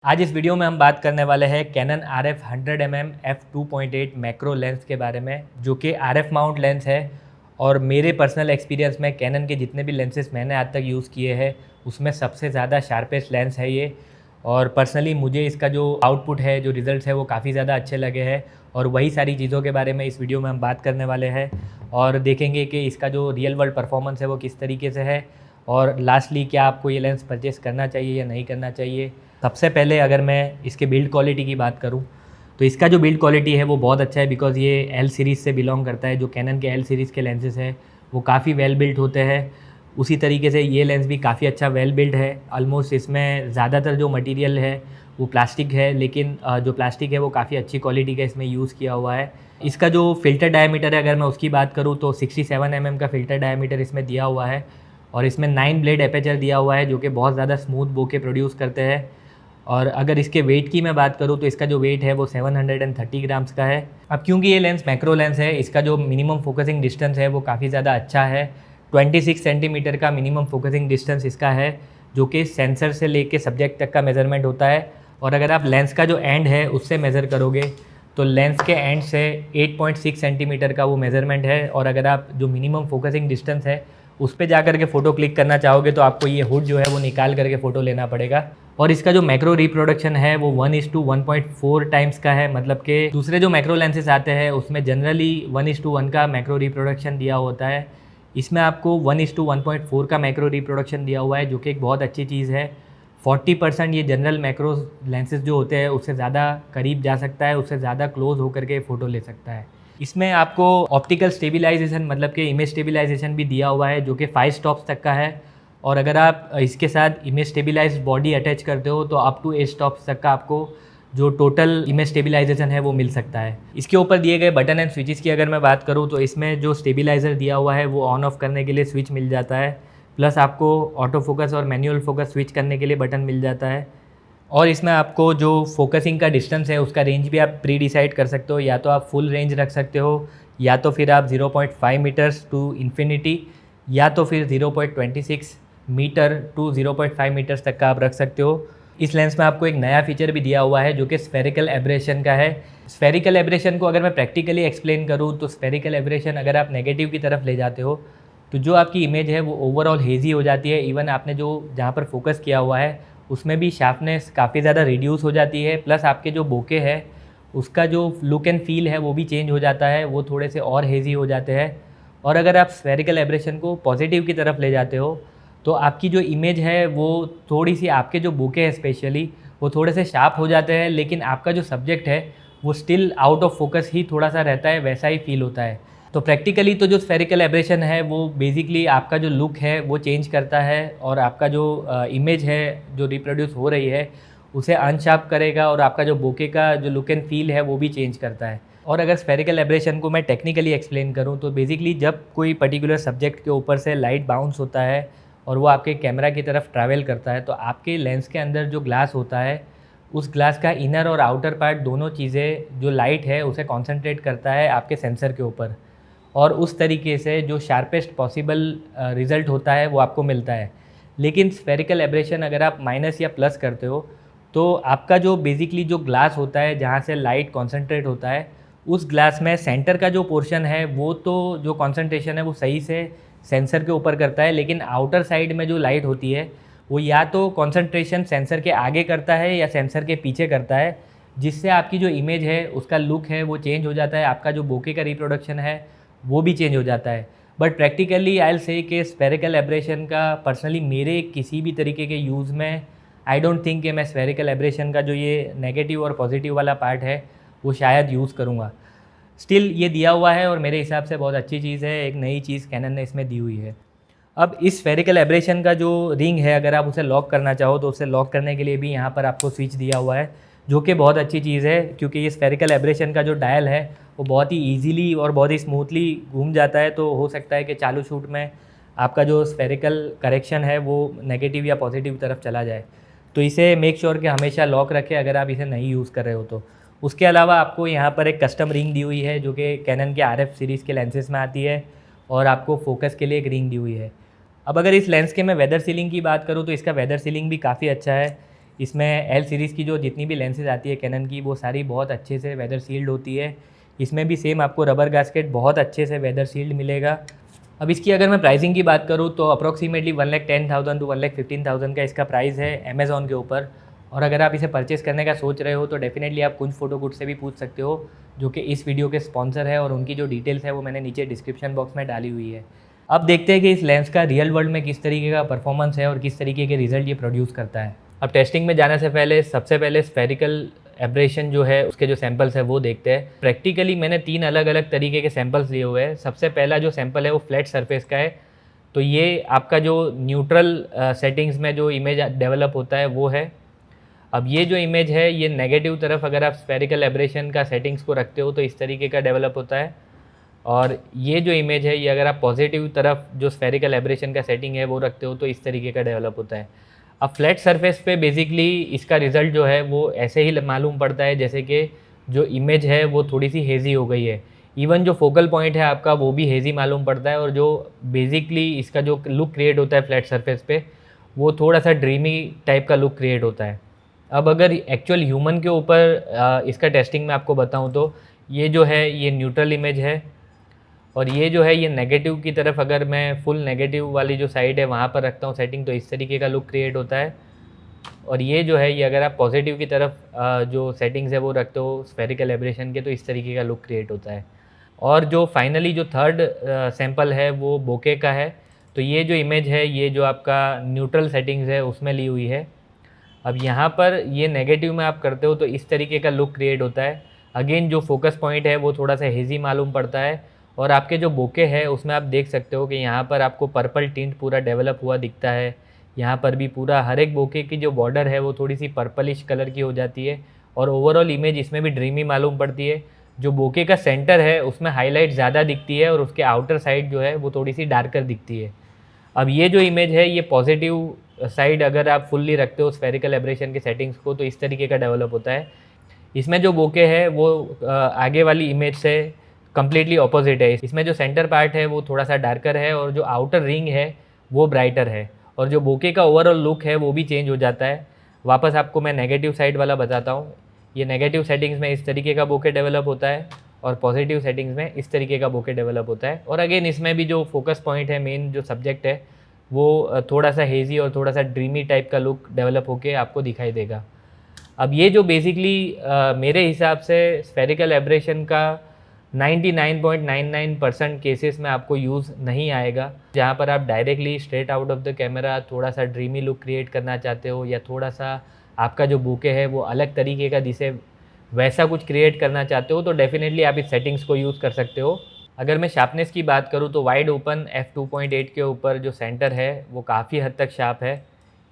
आज इस वीडियो में हम बात करने वाले हैं cannon RF 100mm f2.8 macro lens के बारे में, जो कि RF माउंट लेंस है। और मेरे पर्सनल एक्सपीरियंस में कैनन के जितने भी लेंसेस मैंने आज तक यूज़ किए हैं उसमें सबसे ज़्यादा शार्पेस्ट लेंस है ये। और पर्सनली मुझे इसका जो आउटपुट है, जो रिज़ल्ट्स है, वो काफ़ी ज़्यादा अच्छे लगे हैं। और वही सारी चीज़ों के बारे में इस वीडियो में हम बात करने वाले हैं और देखेंगे कि इसका जो रियल वर्ल्ड परफॉर्मेंस है वो किस तरीके से है। और लास्टली क्या आपको ये लेंस परचेस करना चाहिए या नहीं करना चाहिए। सबसे पहले अगर मैं इसके बिल्ड क्वालिटी की बात करूं तो इसका जो बिल्ड क्वालिटी है वो बहुत अच्छा है, बिकॉज़ ये एल सीरीज़ से बिलोंग करता है। जो कैनन के एल सीरीज़ के लेंसेज हैं वो काफ़ी वेल बिल्ट होते हैं। उसी तरीके से ये लेंस भी काफ़ी अच्छा वेल बिल्ड है। ऑलमोस्ट इसमें ज़्यादातर जो मटेरियल है वो प्लास्टिक है, लेकिन जो प्लास्टिक है वो काफ़ी अच्छी क्वालिटी का इसमें यूज़ किया हुआ है। इसका जो फ़िल्टर डायमीटर है, अगर मैं उसकी बात करूँ तो 67 mm का फ़िल्टर डायमीटर इसमें दिया हुआ है। और इसमें 9 ब्लेड एपर्चर दिया हुआ है, जो कि बहुत ज़्यादा स्मूथ बोके प्रोड्यूस करते हैं। और अगर इसके वेट की मैं बात करूँ तो इसका जो वेट है वो 730 ग्राम्स का है। अब क्योंकि ये लेंस मैक्रो लेंस है, इसका जो मिनिमम फोकसिंग डिस्टेंस है वो काफ़ी ज़्यादा अच्छा है। 26 सेंटीमीटर का मिनिमम फोकसिंग डिस्टेंस इसका है, जो कि सेंसर से लेके सब्जेक्ट तक का मेज़रमेंट होता है। और अगर आप लेंस का जो एंड है उससे मेज़र करोगे तो लेंस के एंड से 8.6 सेंटीमीटर का वो मेज़रमेंट है। और अगर आप जो मिनिमम फोकसिंग डिस्टेंस है उस पर जा करके फ़ोटो क्लिक करना चाहोगे तो आपको ये हुड जो है वो निकाल करके फ़ोटो लेना पड़ेगा। और इसका जो मैक्रो रिप्रोडक्शन है वो 1:1.4 टाइम्स का है। मतलब कि दूसरे जो मैक्रो लेंसेज आते हैं उसमें जनरली 1:1 का मैक्रो रिप्रोडक्शन दिया होता है। इसमें आपको 1:1.4 का मैक्रो रिप्रोडक्शन दिया हुआ है, जो कि एक बहुत अच्छी चीज़ है। 40% ये जनरल मैक्रो लेंसेज जो होते हैं उससे ज़्यादा करीब जा सकता है, उससे ज़्यादा क्लोज होकर के फ़ोटो ले सकता है। इसमें आपको ऑप्टिकल स्टेबिलाइजेशन, मतलब कि इमेज स्टेबिलाइजेशन भी दिया हुआ है, जो कि 5 स्टॉप्स तक का है। और अगर आप इसके साथ इमेज स्टेबिलाइज्ड बॉडी अटैच करते हो तो अप टू 8 स्टॉप्स तक का आपको जो टोटल इमेज स्टेबिलाइजेशन है वो मिल सकता है। इसके ऊपर दिए गए बटन एंड स्विचेस की अगर मैं बात करूँ तो इसमें जो स्टेबिलाइज़र दिया हुआ है वो ऑन ऑफ करने के लिए स्विच मिल जाता है, प्लस आपको ऑटो फोकस और मैनुअल फोकस स्विच करने के लिए बटन मिल जाता है। और इसमें आपको जो फोकसिंग का डिस्टेंस है उसका रेंज भी आप प्री डिसाइड कर सकते हो, या तो आप फुल रेंज रख सकते हो, या तो फिर आप 0.5 मीटर्स टू इन्फिनिटी, या तो फिर 0.26 मीटर टू 0.5 मीटर्स तक का आप रख सकते हो। इस लेंस में आपको एक नया फीचर भी दिया हुआ है जो कि स्फेरिकल एब्रेशन का है। स्फेरिकल एब्रेशन को अगर मैं प्रैक्टिकली एक्सप्लेन करूँ तो स्फेरिकल एब्रेशन अगर आप नेगेटिव की तरफ ले जाते हो तो जो आपकी इमेज है वो ओवरऑल हेजी हो जाती है। इवन आपने जो जहाँ पर फोकस किया हुआ है उसमें भी शार्पनेस काफ़ी ज़्यादा रिड्यूस हो जाती है, प्लस आपके जो बोके है उसका जो लुक एंड फील है वो भी चेंज हो जाता है, वो थोड़े से और हेजी हो जाते हैं। और अगर आप स्फेरिकल एब्रेशन को पॉजिटिव की तरफ ले जाते हो तो आपकी जो इमेज है वो थोड़ी सी, आपके जो बोके हैं स्पेशली, वो थोड़े से शार्प हो जाते हैं, लेकिन आपका जो सब्जेक्ट है वो स्टिल आउट ऑफ फोकस ही थोड़ा सा रहता है, वैसा ही फील होता है। तो प्रैक्टिकली तो जो स्फेरिकल एब्रेशन है वो बेसिकली आपका जो लुक है वो चेंज करता है, और आपका जो इमेज है जो रिप्रोड्यूस हो रही है उसे अनशार्प करेगा, और आपका जो बोके का जो लुक एंड फील है वो भी चेंज करता है। और अगर स्फेरिकल एब्रेशन को मैं टेक्निकली एक्सप्लेन करूँ तो बेसिकली जब कोई पर्टिकुलर सब्जेक्ट के ऊपर से लाइट बाउंस होता है और वो आपके कैमरा की तरफ ट्रैवल करता है तो आपके लेंस के अंदर जो ग्लास होता है उस ग्लास का इनर और आउटर पार्ट दोनों चीज़ें, जो लाइट है उसे कॉन्सेंट्रेट करता है आपके सेंसर के ऊपर, और उस तरीके से जो शार्पेस्ट पॉसिबल रिज़ल्ट होता है वो आपको मिलता है। लेकिन स्फेरिकल एब्रेशन अगर आप माइनस या प्लस करते हो तो आपका जो बेसिकली जो ग्लास होता है जहाँ से लाइट कॉन्सेंट्रेट होता है उस ग्लास में सेंटर का जो पोर्शन है वो तो जो कॉन्सेंट्रेशन है वो सही से सेंसर के ऊपर करता है, लेकिन आउटर साइड में जो लाइट होती है वो या तो कॉन्सेंट्रेशन सेंसर के आगे करता है या सेंसर के पीछे करता है, जिससे आपकी जो इमेज है उसका लुक है वो चेंज हो जाता है, आपका जो बोके का रिप्रोडक्शन है वो भी चेंज हो जाता है। But practically I will say कि स्फेरिकल एब्रेशन का पर्सनली मेरे किसी भी तरीके के यूज़ में आई डोंट थिंक कि मैं स्फेरिकल एब्रेशन का जो ये नेगेटिव और पॉजिटिव वाला पार्ट है वो शायद यूज़ करूँगा। स्टिल ये दिया हुआ है और मेरे हिसाब से बहुत अच्छी चीज़ है, एक नई चीज़ कैनन ने इसमें दी हुई है। अब इस स्फेरिकल एब्रेशन का जो रिंग है अगर आप उसे लॉक करना चाहो तो उसे लॉक करने के लिए भी यहाँ पर आपको स्विच दिया हुआ है, जो कि बहुत अच्छी चीज़ है, क्योंकि ये स्फेरिकल एब्रेशन का जो डायल है वो बहुत ही ईजीली और बहुत ही स्मूथली घूम जाता है। तो हो सकता है कि चालू शूट में आपका जो स्फेरिकल करेक्शन है वो नेगेटिव या पॉजिटिव तरफ चला जाए। तो इसे मेक श्योर कि हमेशा लॉक रखें अगर आप इसे नहीं यूज़ कर रहे हो तो। उसके अलावा आपको यहाँ पर एक कस्टम रिंग दी हुई है जो कि कैनन के RF सीरीज़ के लेंसेज में आती है, और आपको फोकस के लिए एक रिंग दी हुई है। अब अगर इस लेंस के मैं वेदर सीलिंग की बात करूँ तो इसका वेदर सीलिंग भी काफ़ी अच्छा है। इसमें एल सीरीज़ की जो जितनी भी लेंसेज आती है कैनन की, वो सारी बहुत अच्छे से वेदर सील्ड होती है। इसमें भी सेम आपको रबर गास्केट बहुत अच्छे से वेदर सील्ड मिलेगा। अब इसकी अगर मैं प्राइसिंग की बात करूँ तो अप्रॉक्सीमेटली 1,10,000 टू 1,15,000 का इसका प्राइस है अमेज़ॉन के ऊपर। और अगर आप इसे परचेज़ करने का सोच रहे हो तो डेफिनेटली आप कुंज फोटो गुड से भी पूछ सकते हो, जो कि इस वीडियो के स्पॉन्सर है, और उनकी जो डिटेल्स है वो मैंने नीचे डिस्क्रिप्शन बॉक्स में डाली हुई है। अब देखते हैं कि इस लेंस का रियल वर्ल्ड में किस तरीके का परफॉर्मेंस है और किस तरीके के रिजल्ट ये प्रोड्यूस करता है। अब टेस्टिंग में जाने से पहले सबसे पहले स्फेरिकल एब्रेशन जो है उसके जो सैंपल्स है वो देखते हैं। प्रैक्टिकली मैंने 3 अलग अलग तरीके के सैंपल्स लिए हुए हैं। सबसे पहला जो सैंपल है वो फ्लैट सरफेस का है, तो ये आपका जो न्यूट्रल सेटिंग्स में जो इमेज डेवलप होता है वो है। अब ये जो इमेज है ये नेगेटिव तरफ अगर आप स्फेरिकल एब्रेशन का सेटिंग्स को रखते हो तो इस तरीके का डेवलप होता है, और ये जो इमेज है ये अगर आप पॉजिटिव तरफ जो स्फेरिकल एब्रेशन का सेटिंग है वो रखते हो तो इस तरीके का डेवलप होता है। अब फ्लैट सरफेस पे बेसिकली इसका रिज़ल्ट जो है वो ऐसे ही मालूम पड़ता है जैसे कि जो इमेज है वो थोड़ी सी हेज़ी हो गई है। इवन जो फोकल पॉइंट है आपका वो भी हेज़ी मालूम पड़ता है, और जो बेसिकली इसका जो लुक क्रिएट होता है फ्लैट सरफेस पे वो थोड़ा सा ड्रीमी टाइप का लुक क्रिएट होता है। अब अगर एक्चुअल ह्यूमन के ऊपर इसका टेस्टिंग मैं आपको बताऊं तो ये जो है ये न्यूट्रल इमेज है, और ये जो है ये नेगेटिव की तरफ अगर मैं फुल नेगेटिव वाली जो साइड है वहाँ पर रखता हूँ सेटिंग तो इस तरीके का लुक क्रिएट होता है। और ये जो है ये अगर आप पॉजिटिव की तरफ जो सेटिंग्स है वो रखते हो स्फेरिकल एब्रेशन के तो इस तरीके का लुक क्रिएट होता है। और जो फाइनली जो थर्ड सैंपल है वो बोके का है, तो ये जो इमेज है ये जो आपका न्यूट्रल सेटिंग्स है उसमें ली हुई है। अब यहाँ पर ये नेगेटिव में आप करते हो तो इस तरीके का लुक क्रिएट होता है। अगेन जो फोकस पॉइंट है वो थोड़ा सा हेज़ी मालूम पड़ता है, और आपके जो बोके है उसमें आप देख सकते हो कि यहाँ पर आपको पर्पल टिंट पूरा डेवलप हुआ दिखता है। यहाँ पर भी पूरा हर एक बोके की जो बॉर्डर है वो थोड़ी सी पर्पलिश कलर की हो जाती है, और ओवरऑल इमेज इसमें भी ड्रीमी मालूम पड़ती है। जो बोके का सेंटर है उसमें हाईलाइट ज़्यादा दिखती है, और उसके आउटर साइड जो है वो थोड़ी सी डार्कर दिखती है। अब ये जो इमेज है ये पॉजिटिव साइड अगर आप फुल्ली रखते हो स्फेरिकल एब्रेशन के सेटिंग्स को तो इस तरीके का डेवलप होता है। इसमें जो बोके है वो आगे वाली इमेज से कम्प्लीटली ऑपोजिट है। इसमें जो सेंटर पार्ट है वो थोड़ा सा डार्कर है, और जो आउटर रिंग है वो ब्राइटर है, और जो बोके का ओवरऑल लुक है वो भी चेंज हो जाता है। वापस आपको मैं नेगेटिव साइड वाला बताता हूँ। ये नेगेटिव सेटिंग्स में इस तरीके का बोके डेवलप होता है, और पॉजिटिव सेटिंग्स में इस तरीके का बोके डेवलप होता है। और अगेन इसमें भी जो फोकस पॉइंट है, मेन जो सब्जेक्ट है, वो थोड़ा सा हेज़ी और थोड़ा सा ड्रीमी टाइप का लुक डेवलप होके आपको दिखाई देगा। अब ये जो बेसिकली मेरे हिसाब से स्फेरिकल एब्रेशन का 99.99% केसेस में आपको यूज़ नहीं आएगा, जहाँ पर आप directly straight out of the camera थोड़ा सा ड्रीमी लुक क्रिएट करना चाहते हो, या थोड़ा सा आपका जो बुके है वो अलग तरीके का जिसे वैसा कुछ क्रिएट करना चाहते हो तो डेफिनेटली आप इस सेटिंग्स को यूज़ कर सकते हो। अगर मैं शार्पनेस की बात करूँ तो वाइड ओपन f2.8 के ऊपर जो सेंटर है वो काफ़ी हद तक शार्प है।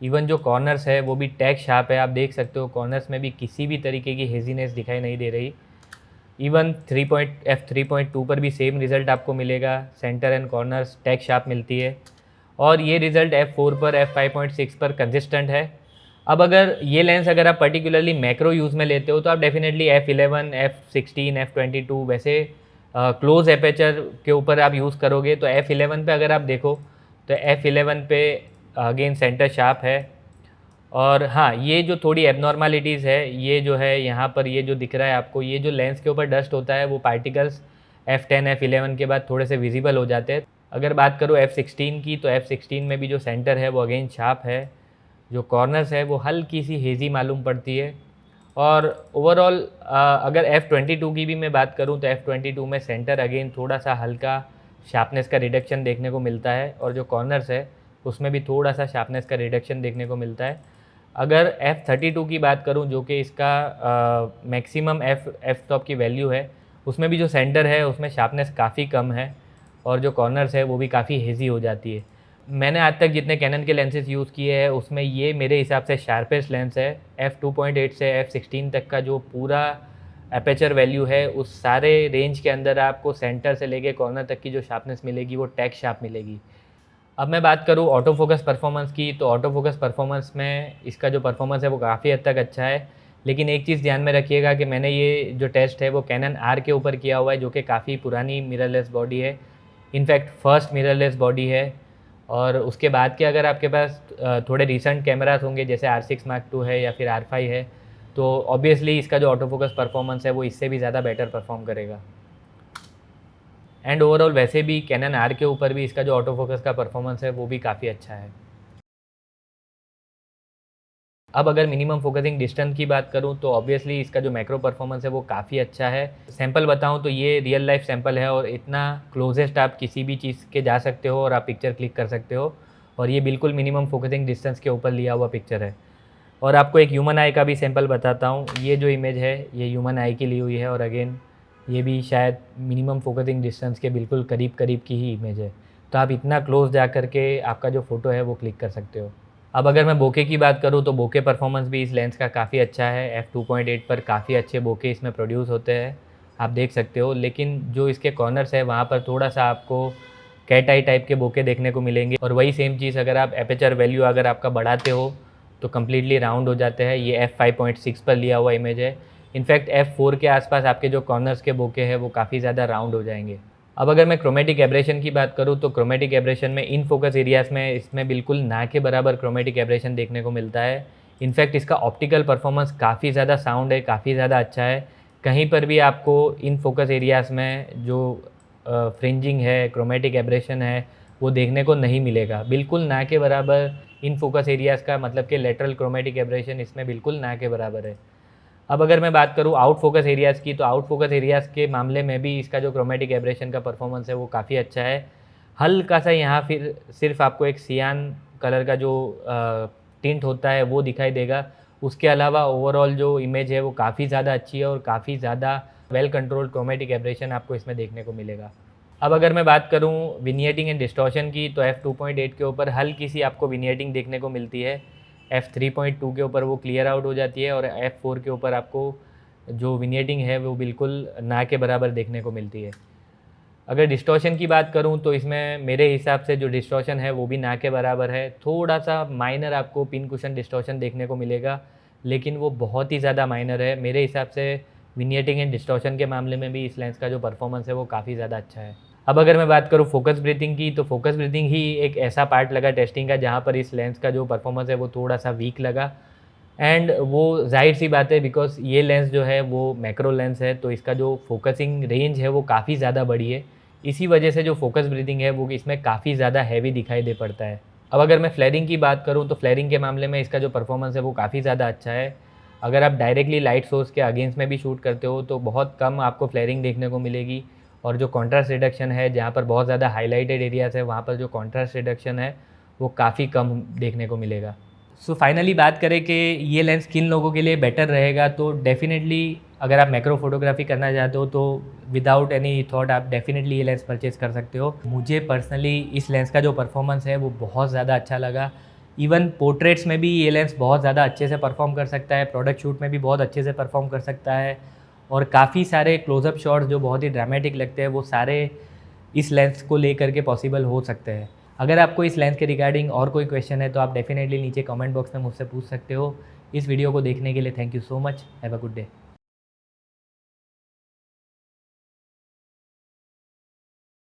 इवन जो कॉर्नर्स है वो भी टैग शार्प है, आप देख सकते हो कॉर्नर्स में भी किसी भी तरीके की हेजीनेस दिखाई नहीं दे रही। इवन f3.2 पर भी सेम रिज़ल्ट आपको मिलेगा, centre and corners tag sharp मिलती है। और ये रिज़ल्ट f4 पर f5.6 पर कंसिस्टेंट है। अब अगर ये लेंस अगर आप पर्टिकुलरली मैक्रो यूज़ में लेते हो तो आप डेफिनेटली f11, f16, f22 वैसे क्लोज एपेचर के ऊपर आप यूज़ करोगे तो f11 पे अगर आप देखो तो f11 पे अगेन सेंटर शार्प है। और हाँ, ये जो थोड़ी एबनॉर्मलिटीज़ है, ये जो है यहाँ पर ये जो दिख रहा है आपको, ये जो लेंस के ऊपर डस्ट होता है वो पार्टिकल्स f10, f11 के बाद थोड़े से विजिबल हो जाते हैं। अगर बात करूँ f16 की तो f16 में भी जो सेंटर है वो अगेन शार्प है, जो कॉर्नर्स है वो हल्की सी हेज़ी मालूम पड़ती है। और ओवरऑल अगर f22 की भी मैं बात करूं तो f22 में सेंटर अगेन थोड़ा सा हल्का शार्पनेस का रिडक्शन देखने को मिलता है, और जो कॉर्नर्स है उसमें भी थोड़ा सा शार्पनेस का रिडक्शन देखने को मिलता है। अगर f32 की बात करूं जो कि इसका मैक्सिमम f स्टॉप की वैल्यू है, उसमें भी जो सेंटर है उसमें शार्पनेस काफ़ी कम है, और जो कॉर्नर्स है वो भी काफ़ी हेज़ी हो जाती है। मैंने आज तक जितने कैनन के लेंसेज यूज़ किए हैं उसमें ये मेरे हिसाब से शार्पेस्ट लेंस है। f2.8 से f16 तक का जो पूरा एपेचर वैल्यू है उस सारे रेंज के अंदर आपको सेंटर से लेके कॉर्नर तक की जो शार्पनेस मिलेगी वो टैग शार्प मिलेगी। अब मैं बात करूँ ऑटो फोकस परफॉर्मेंस की, तो ऑटो फोकस परफॉर्मेंस में इसका जो परफॉर्मेंस है वो काफ़ी हद तक अच्छा है। लेकिन एक चीज़ ध्यान में रखिएगा कि मैंने ये जो टेस्ट है वो कैनन R के ऊपर किया हुआ है, जो कि काफ़ी पुरानी मिररलेस बॉडी है, इनफैक्ट फर्स्ट मिररलेस बॉडी है। और उसके बाद के अगर आपके पास थोड़े रिसेंट कैमरास होंगे जैसे R6 Mark II है या फिर R5 है, तो ऑब्वियसली इसका जो ऑटो फोकस परफॉर्मेंस है वो इससे भी ज़्यादा बेटर परफॉर्म करेगा। एंड ओवरऑल वैसे भी कैनन R के ऊपर भी इसका जो ऑटो फोकस का परफॉर्मेंस है वो भी काफ़ी अच्छा है। अब अगर मिनिमम फोकसिंग डिस्टेंस की बात करूं तो ऑब्वियसली इसका जो मैक्रो परफॉर्मेंस है वो काफ़ी अच्छा है। सैंपल बताऊं तो ये रियल लाइफ सैंपल है और इतना क्लोजेस्ट आप किसी भी चीज़ के जा सकते हो और आप पिक्चर क्लिक कर सकते हो, और ये बिल्कुल मिनिमम फोकसिंग डिस्टेंस के ऊपर लिया हुआ पिक्चर है। और आपको एक ह्यूमन आई का भी सैंपल बताता हूँ। ये जो इमेज है ये ह्यूमन आई की ली हुई है और अगेन ये भी शायद मिनिमम फोकसिंग डिस्टेंस के बिल्कुल करीब करीब की ही इमेज है। तो आप इतना क्लोज जा कर के आपका जो फ़ोटो है वो क्लिक कर सकते हो। अब अगर मैं बोके की बात करूँ तो बोके परफॉर्मेंस भी इस लेंस का काफ़ी अच्छा है। f2.8 पर काफ़ी अच्छे बोके इसमें प्रोड्यूस होते हैं, आप देख सकते हो। लेकिन जो इसके कॉर्नर्स है वहाँ पर थोड़ा सा आपको कैट आई टाइप के बोके देखने को मिलेंगे, और वही सेम चीज़ अगर आप एपेचर वैल्यू अगर आपका बढ़ाते हो तो कम्प्लीटली राउंड हो जाते हैं। ये f5.6 पर लिया हुआ इमेज है। इनफैक्ट f4 के आसपास आपके जो कॉर्नर्स के बोके हैं वो काफ़ी ज़्यादा राउंड हो जाएंगे। अब अगर मैं क्रोमेटिक एब्रेशन की बात करूँ तो क्रोमेटिक एब्रेशन में इन फोकस एरियाज़ में इसमें बिल्कुल ना के बराबर क्रोमेटिक एब्रेशन देखने को मिलता है। इनफैक्ट इसका ऑप्टिकल परफॉर्मेंस काफ़ी ज़्यादा साउंड है, काफ़ी ज़्यादा अच्छा है। कहीं पर भी आपको इन फोकस एरियाज़ में जो फ्रिंजिंग है, क्रोमेटिक एब्रेशन है, वो देखने को नहीं मिलेगा। बिल्कुल ना के बराबर इन फोकस एरियाज़ का मतलब कि लेटरल क्रोमेटिक एब्रेशन इसमें बिल्कुल ना के बराबर है। अब अगर मैं बात करूँ आउट फोकस एरियाज़ की, तो आउट फोकस एरियाज़ के मामले में भी इसका जो क्रोमेटिक एब्रेशन का परफॉर्मेंस है वो काफ़ी अच्छा है। हल्का सा यहाँ फिर सिर्फ आपको एक सियान कलर का जो टिंट होता है वो दिखाई देगा। उसके अलावा ओवरऑल जो इमेज है वो काफ़ी ज़्यादा अच्छी है और काफ़ी ज़्यादा वेल कंट्रोल्ड क्रोमेटिक एब्रेशन आपको इसमें देखने को मिलेगा। अब अगर मैं बात करूँ विनियटिंग एंड डिस्टॉर्शन की, तो f2.8 के ऊपर हल्की सी आपको विनियटिंग देखने को मिलती है। f3.2 के ऊपर वो क्लियर आउट हो जाती है और f4 के ऊपर आपको जो विनियटिंग है वो बिल्कुल ना के बराबर देखने को मिलती है। अगर डिस्टॉर्शन की बात करूं तो इसमें मेरे हिसाब से जो डिस्टॉर्शन है वो भी ना के बराबर है। थोड़ा सा माइनर आपको पिन कुशन डिस्टॉर्शन देखने को मिलेगा, लेकिन वो बहुत ही ज़्यादा माइनर है। मेरे हिसाब से विनियटिंग एंड डिस्टॉर्शन के मामले में भी इस लेंस का जो परफॉर्मेंस है वो काफ़ी ज़्यादा अच्छा है। अब अगर मैं बात करूँ फोकस ब्रीथिंग की, तो फोकस ब्रीथिंग ही एक ऐसा पार्ट लगा टेस्टिंग का जहाँ पर इस लेंस का जो परफॉर्मेंस है वो थोड़ा सा वीक लगा। एंड वो जाहिर सी बात है बिकॉज ये लेंस जो है वो मैक्रो लेंस है, तो इसका जो फोकसिंग रेंज है वो काफ़ी ज़्यादा बड़ी है। इसी वजह से जो फोकस ब्रीथिंग है वो इसमें काफ़ी ज़्यादा हैवी दिखाई दे पड़ता है। अब अगर मैं फ्लेयरिंग की बात करूँ तो फ्लेयरिंग के मामले में इसका जो परफॉर्मेंस है वो काफ़ी ज़्यादा अच्छा है। अगर आप डायरेक्टली लाइट सोर्स के अगेंस्ट में भी शूट करते हो तो बहुत कम आपको फ्लेयरिंग देखने को मिलेगी, और जो कॉन्ट्रास्ट रिडक्शन है जहाँ पर बहुत ज़्यादा हाईलाइटेड एरियाज़ है वहाँ पर जो कॉन्ट्रास्ट रिडक्शन है वो काफ़ी कम देखने को मिलेगा। सो फाइनली बात करें कि ये लेंस किन लोगों के लिए बेटर रहेगा, तो डेफिनेटली अगर आप मैक्रो फोटोग्राफी करना चाहते हो तो विदाउट एनी थॉट आप डेफिनेटली ये लेंस परचेज कर सकते हो। मुझे पर्सनली इस लेंस का जो परफॉर्मेंस है वो बहुत ज़्यादा अच्छा लगा। इवन पोर्ट्रेट्स में भी ये लेंस बहुत ज़्यादा अच्छे से परफॉर्म कर सकता है, प्रोडक्ट शूट में भी बहुत अच्छे से परफॉर्म कर सकता है, और काफ़ी सारे क्लोजअप शॉट्स जो बहुत ही ड्रामेटिक लगते हैं वो सारे इस लेंस को लेकर के पॉसिबल हो सकते हैं। अगर आपको इस लेंस के रिगार्डिंग और कोई क्वेश्चन है तो आप डेफिनेटली नीचे कमेंट बॉक्स में मुझसे पूछ सकते हो। इस वीडियो को देखने के लिए thank you so much. Have a good day.